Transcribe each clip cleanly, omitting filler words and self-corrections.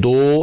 2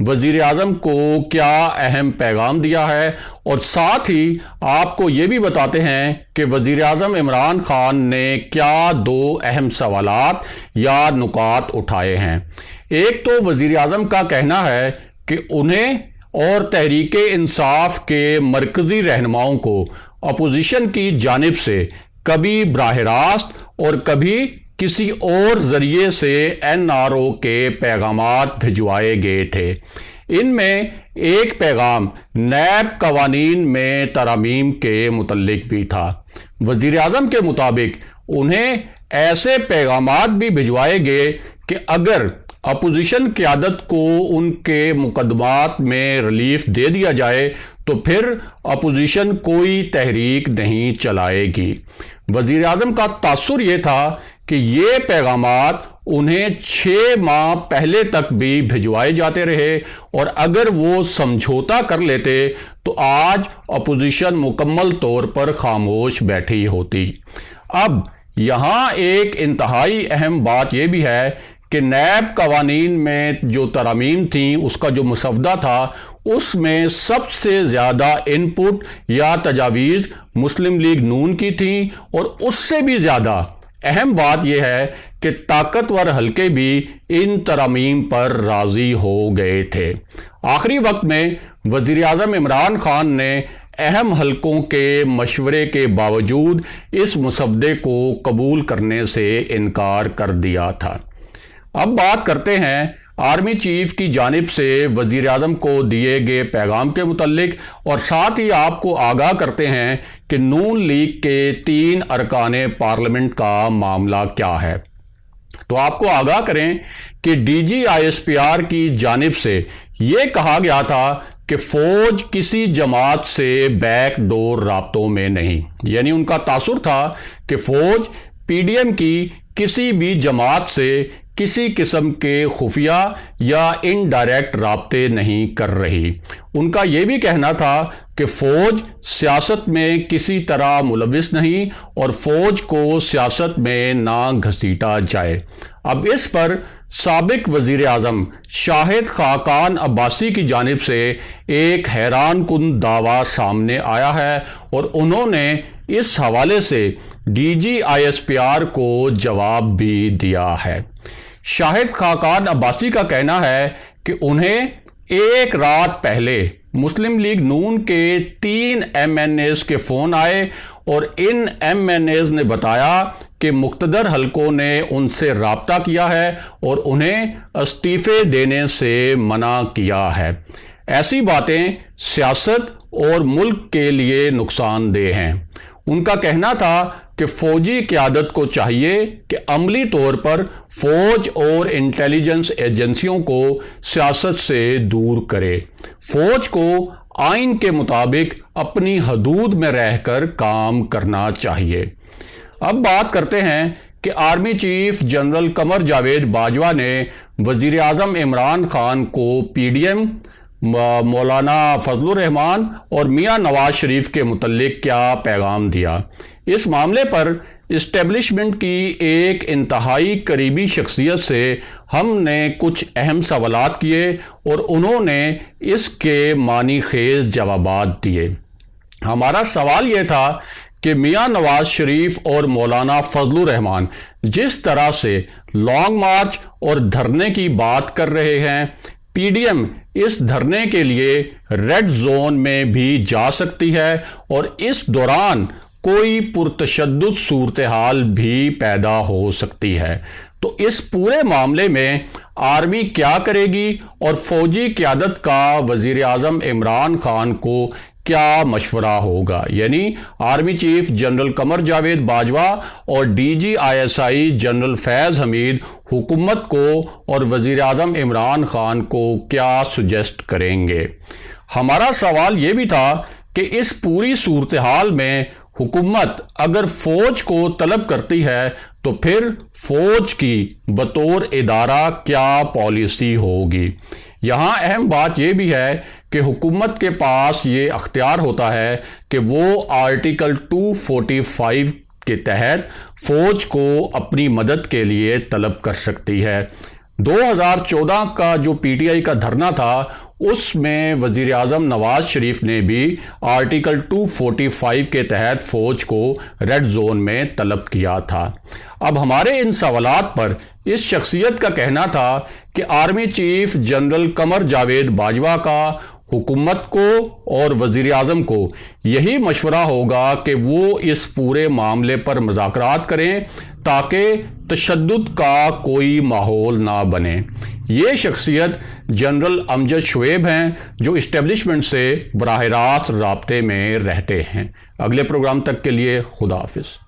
وزیر اعظم کو کیا اہم پیغام دیا ہے، اور ساتھ ہی آپ کو یہ بھی بتاتے ہیں کہ وزیر اعظم عمران خان نے کیا 2 اہم سوالات یا نکات اٹھائے ہیں۔ ایک تو وزیر اعظم کا کہنا ہے کہ انہیں اور تحریک انصاف کے مرکزی رہنماؤں کو اپوزیشن کی جانب سے کبھی براہ راست اور کبھی کسی اور ذریعے سے NRO کے پیغامات بھجوائے گئے تھے۔ ان میں ایک پیغام نیب قوانین میں ترامیم کے متعلق بھی تھا۔ وزیر اعظم کے مطابق انہیں ایسے پیغامات بھی بھجوائے گئے کہ اگر اپوزیشن قیادت کو ان کے مقدمات میں ریلیف دے دیا جائے تو پھر اپوزیشن کوئی تحریک نہیں چلائے گی۔ وزیر اعظم کا تاثر یہ تھا کہ یہ پیغامات انہیں 6 ماہ پہلے تک بھی بھجوائے جاتے رہے، اور اگر وہ سمجھوتا کر لیتے تو آج اپوزیشن مکمل طور پر خاموش بیٹھی ہوتی۔ اب یہاں ایک انتہائی اہم بات یہ بھی ہے کہ نیب قوانین میں جو ترامیم تھیں، اس کا جو مسودہ تھا، اس میں سب سے زیادہ ان پٹ یا تجاویز مسلم لیگ نون کی تھیں، اور اس سے بھی زیادہ اہم بات یہ ہے کہ طاقتور حلقے بھی ان ترامیم پر راضی ہو گئے تھے۔ آخری وقت میں وزیر اعظم عمران خان نے اہم حلقوں کے مشورے کے باوجود اس مسودے کو قبول کرنے سے انکار کر دیا تھا۔ اب بات کرتے ہیں آرمی چیف کی جانب سے وزیر اعظم کو دیے گئے پیغام کے متعلق، اور ساتھ ہی آپ کو آگاہ کرتے ہیں کہ نون لیگ کے 3 ارکان پارلیمنٹ کا معاملہ کیا ہے۔ تو آپ کو آگاہ کریں کہ DG ISPR کی جانب سے یہ کہا گیا تھا کہ فوج کسی جماعت سے بیک ڈور رابطوں میں نہیں، یعنی ان کا تاثر تھا کہ فوج PDM کی کسی بھی جماعت سے کسی قسم کے خفیہ یا انڈائریکٹ رابطے نہیں کر رہی۔ ان کا یہ بھی کہنا تھا کہ فوج سیاست میں کسی طرح ملوث نہیں، اور فوج کو سیاست میں نہ گھسیٹا جائے۔ اب اس پر سابق وزیر اعظم شاہد خاقان عباسی کی جانب سے ایک حیران کن دعویٰ سامنے آیا ہے، اور انہوں نے اس حوالے سے DG ISPR کو جواب بھی دیا ہے۔ شاہد خاقان عباسی کا کہنا ہے کہ انہیں ایک رات پہلے مسلم لیگ نون کے 3 MNAs کے فون آئے، اور ان MNAs نے بتایا کہ مقتدر حلقوں نے ان سے رابطہ کیا ہے اور انہیں استعفے دینے سے منع کیا ہے۔ ایسی باتیں سیاست اور ملک کے لیے نقصان دہ ہیں۔ ان کا کہنا تھا کہ فوجی قیادت کو چاہیے کہ عملی طور پر فوج اور انٹیلیجنس ایجنسیوں کو سیاست سے دور کرے، فوج کو آئین کے مطابق اپنی حدود میں رہ کر کام کرنا چاہیے۔ اب بات کرتے ہیں کہ army chief general Qamar Javed Bajwa نے وزیر اعظم عمران خان کو PDM، مولانا فضل الرحمان اور میاں نواز شریف کے متعلق کیا پیغام دیا۔ اس معاملے پر اسٹیبلشمنٹ کی ایک انتہائی قریبی شخصیت سے ہم نے کچھ اہم سوالات کیے، اور انہوں نے اس کے معنی خیز جوابات دیے۔ ہمارا سوال یہ تھا کہ میاں نواز شریف اور مولانا فضل الرحمان جس طرح سے لانگ مارچ اور دھرنے کی بات کر رہے ہیں، PDM اس دھرنے کے لیے ریڈ زون میں بھی جا سکتی ہے، اور اس دوران کوئی پرتشدد صورتحال بھی پیدا ہو سکتی ہے۔ تو اس پورے معاملے میں آرمی کیا کرے گی، اور فوجی قیادت کا وزیر اعظم عمران خان کو کیا مشورہ ہوگا؟ یعنی army chief general Qamar Javed Bajwa اور DG ISI جنرل فیض حمید حکومت کو اور وزیر اعظم عمران خان کو کیا سجیسٹ کریں گے؟ ہمارا سوال یہ بھی تھا کہ اس پوری صورتحال میں حکومت اگر فوج کو طلب کرتی ہے تو پھر فوج کی بطور ادارہ کیا پالیسی ہوگی؟ یہاں اہم بات یہ بھی ہے کہ حکومت کے پاس یہ اختیار ہوتا ہے کہ وہ آرٹیکل 245 کے تحت فوج کو اپنی مدد کے لیے طلب کر سکتی ہے۔ 2014 کا جو پی ٹی آئی کا دھرنا تھا اس میں وزیر اعظم نواز شریف نے بھی آرٹیکل 245 کے تحت فوج کو ریڈ زون میں طلب کیا تھا۔ اب ہمارے ان سوالات پر اس شخصیت کا کہنا تھا کہ army chief general Qamar Javed Bajwa کا حکومت کو اور وزیر اعظم کو یہی مشورہ ہوگا کہ وہ اس پورے معاملے پر مذاکرات کریں تاکہ تشدد کا کوئی ماحول نہ بنے۔ یہ شخصیت جنرل امجد شعیب ہیں جو اسٹیبلشمنٹ سے براہ راست رابطے میں رہتے ہیں۔ اگلے پروگرام تک کے لیے خدا حافظ۔